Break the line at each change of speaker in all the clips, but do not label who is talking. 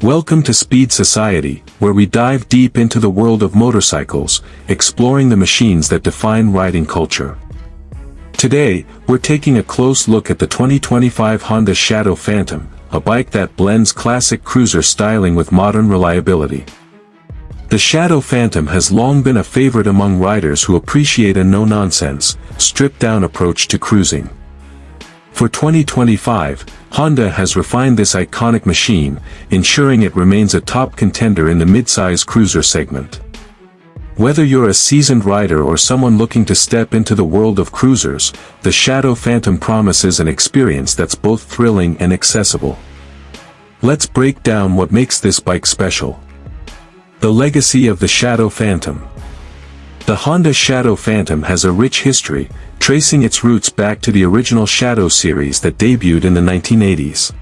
Welcome to Speed Society, where we dive deep into the world of motorcycles, exploring the machines that define riding culture. Today, we're taking a close look at the 2025 Honda Shadow Phantom, a bike that blends classic cruiser styling with modern reliability. The Shadow Phantom has long been a favorite among riders who appreciate a no-nonsense, stripped-down approach to cruising. For 2025, Honda has refined this iconic machine, ensuring it remains a top contender in the midsize cruiser segment. Whether you're a seasoned rider or someone looking to step into the world of cruisers, the Shadow Phantom promises an experience that's both thrilling and accessible. Let's break down what makes this bike special. The legacy of the Shadow Phantom. The Honda Shadow Phantom has a rich history, tracing its roots back to the original Shadow series that debuted in the 1980s.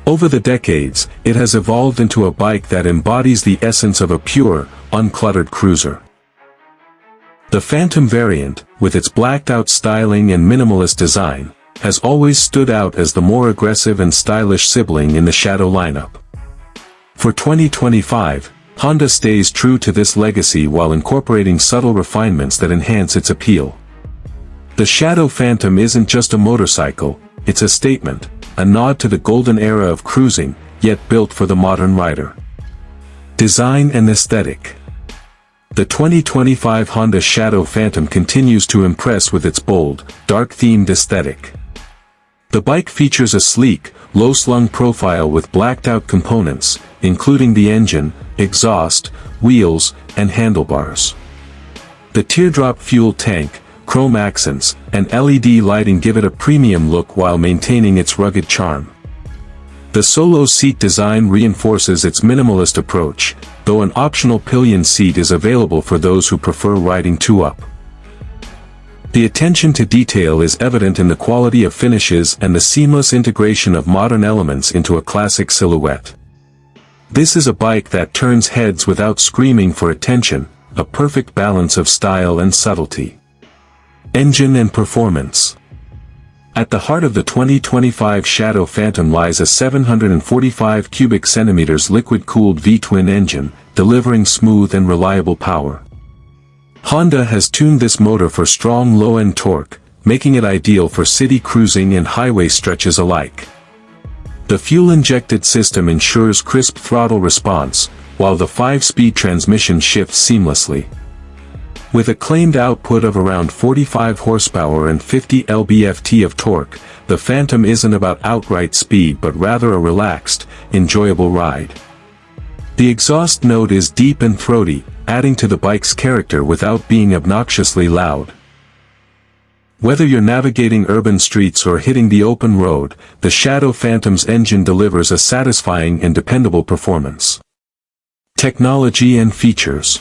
Over the decades, it has evolved into a bike that embodies the essence of a pure, uncluttered cruiser. The Phantom variant, with its blacked-out styling and minimalist design, has always stood out as the more aggressive and stylish sibling in the Shadow lineup. For 2025, Honda stays true to this legacy while incorporating subtle refinements that enhance its appeal. The Shadow Phantom isn't just a motorcycle, it's a statement, a nod to the golden era of cruising, yet built for the modern rider. Design and aesthetic. The 2025 Honda Shadow Phantom continues to impress with its bold, dark-themed aesthetic. The bike features a sleek, low-slung profile with blacked-out components, including the engine, exhaust, wheels, and handlebars. The teardrop fuel tank, chrome accents, and LED lighting give it a premium look while maintaining its rugged charm. The solo seat design reinforces its minimalist approach, though an optional pillion seat is available for those who prefer riding two-up. The attention to detail is evident in the quality of finishes and the seamless integration of modern elements into a classic silhouette. This is a bike that turns heads without screaming for attention, a perfect balance of style and subtlety. Engine and performance. At the heart of the 2025 Shadow Phantom lies a 745 cubic centimeters liquid-cooled V-twin engine, delivering smooth and reliable power. Honda has tuned this motor for strong low-end torque, making it ideal for city cruising and highway stretches alike. The fuel-injected system ensures crisp throttle response, while the 5-speed transmission shifts seamlessly. With a claimed output of around 45 horsepower and 50 lb-ft of torque, the Phantom isn't about outright speed but rather a relaxed, enjoyable ride. The exhaust note is deep and throaty, adding to the bike's character without being obnoxiously loud. Whether you're navigating urban streets or hitting the open road, the Shadow Phantom's engine delivers a satisfying and dependable performance. Technology and features.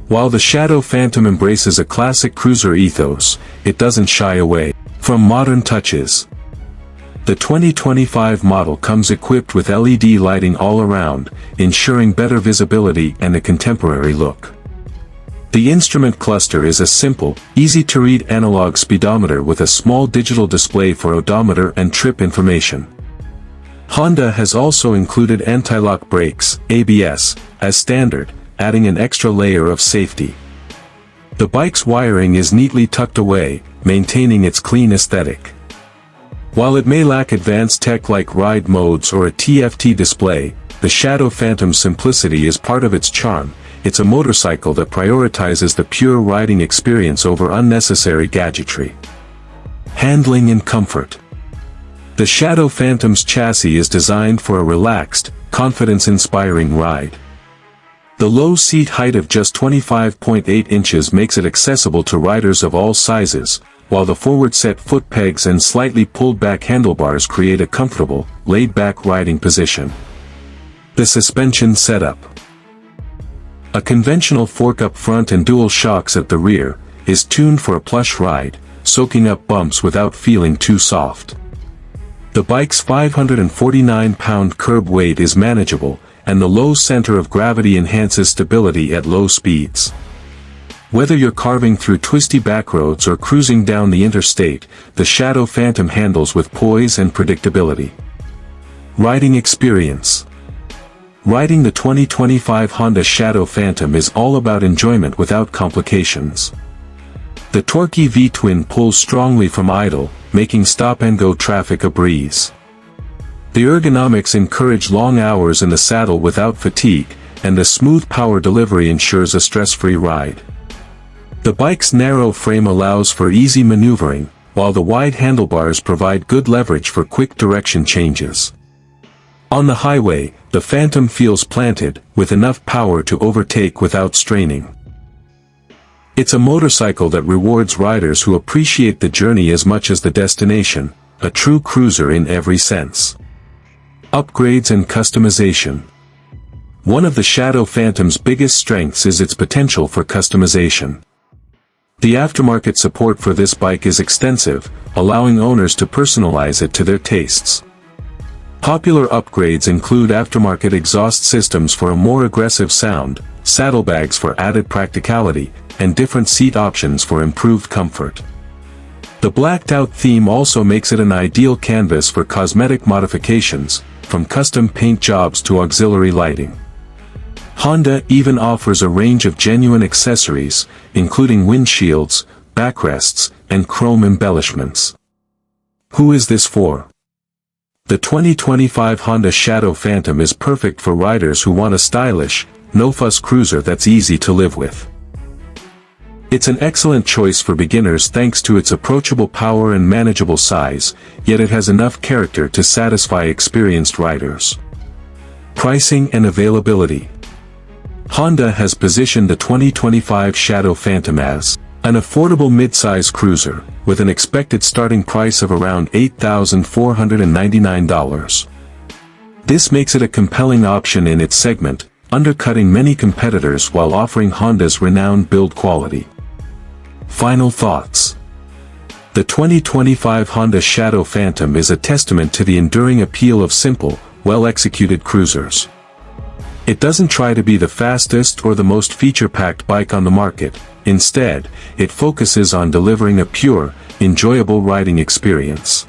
While the Shadow Phantom embraces a classic cruiser ethos, it doesn't shy away from modern touches. The 2025 model comes equipped with LED lighting all around, ensuring better visibility and a contemporary look. The instrument cluster is a simple, easy-to-read analog speedometer with a small digital display for odometer and trip information. Honda has also included anti-lock brakes, ABS, as standard, adding an extra layer of safety. The bike's wiring is neatly tucked away, maintaining its clean aesthetic. While it may lack advanced tech like ride modes or a TFT display, the Shadow Phantom's simplicity is part of its charm. It's a motorcycle that prioritizes the pure riding experience over unnecessary gadgetry. Handling and comfort. The Shadow Phantom's chassis is designed for a relaxed, confidence-inspiring ride. The low seat height of just 25.8 inches makes it accessible to riders of all sizes, while the forward-set foot pegs and slightly pulled-back handlebars create a comfortable, laid-back riding position. The suspension setup. A conventional fork-up front and dual shocks at the rear, is tuned for a plush ride, soaking up bumps without feeling too soft. The bike's 549-pound curb weight is manageable, and the low center of gravity enhances stability at low speeds. Whether you're carving through twisty backroads or cruising down the interstate, the Shadow Phantom handles with poise and predictability. Riding experience. Riding the 2025 Honda Shadow Phantom is all about enjoyment without complications. The torquey V-twin pulls strongly from idle, making stop-and-go traffic a breeze. The ergonomics encourage long hours in the saddle without fatigue, and the smooth power delivery ensures a stress-free ride. The bike's narrow frame allows for easy maneuvering, while the wide handlebars provide good leverage for quick direction changes. On the highway, the Phantom feels planted, with enough power to overtake without straining. It's a motorcycle that rewards riders who appreciate the journey as much as the destination, a true cruiser in every sense. Upgrades and customization. One of the Shadow Phantom's biggest strengths is its potential for customization. The aftermarket support for this bike is extensive, allowing owners to personalize it to their tastes. Popular upgrades include aftermarket exhaust systems for a more aggressive sound, saddlebags for added practicality, and different seat options for improved comfort. The blacked-out theme also makes it an ideal canvas for cosmetic modifications, from custom paint jobs to auxiliary lighting. Honda even offers a range of genuine accessories, including windshields, backrests, and chrome embellishments. Who is this for? The 2025 Honda Shadow Phantom is perfect for riders who want a stylish, no-fuss cruiser that's easy to live with. It's an excellent choice for beginners thanks to its approachable power and manageable size, yet it has enough character to satisfy experienced riders. Pricing and availability. Honda has positioned the 2025 Shadow Phantom as an affordable mid-size cruiser, with an expected starting price of around $8,499. This makes it a compelling option in its segment, undercutting many competitors while offering Honda's renowned build quality. Final thoughts. The 2025 Honda Shadow Phantom is a testament to the enduring appeal of simple, well-executed cruisers. It doesn't try to be the fastest or the most feature-packed bike on the market. Instead, it focuses on delivering a pure, enjoyable riding experience.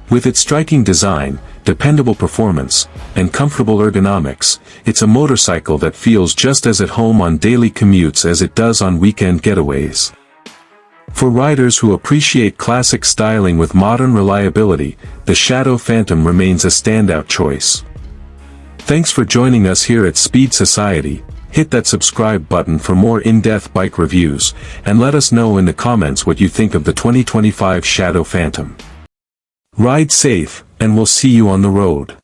With its striking design, dependable performance, and comfortable ergonomics, it's a motorcycle that feels just as at home on daily commutes as it does on weekend getaways. For riders who appreciate classic styling with modern reliability, the Shadow Phantom remains a standout choice. Thanks for joining us here at Speed Society. Hit that subscribe button for more in-depth bike reviews, and let us know in the comments what you think of the 2025 Shadow Phantom. Ride safe, and we'll see you on the road.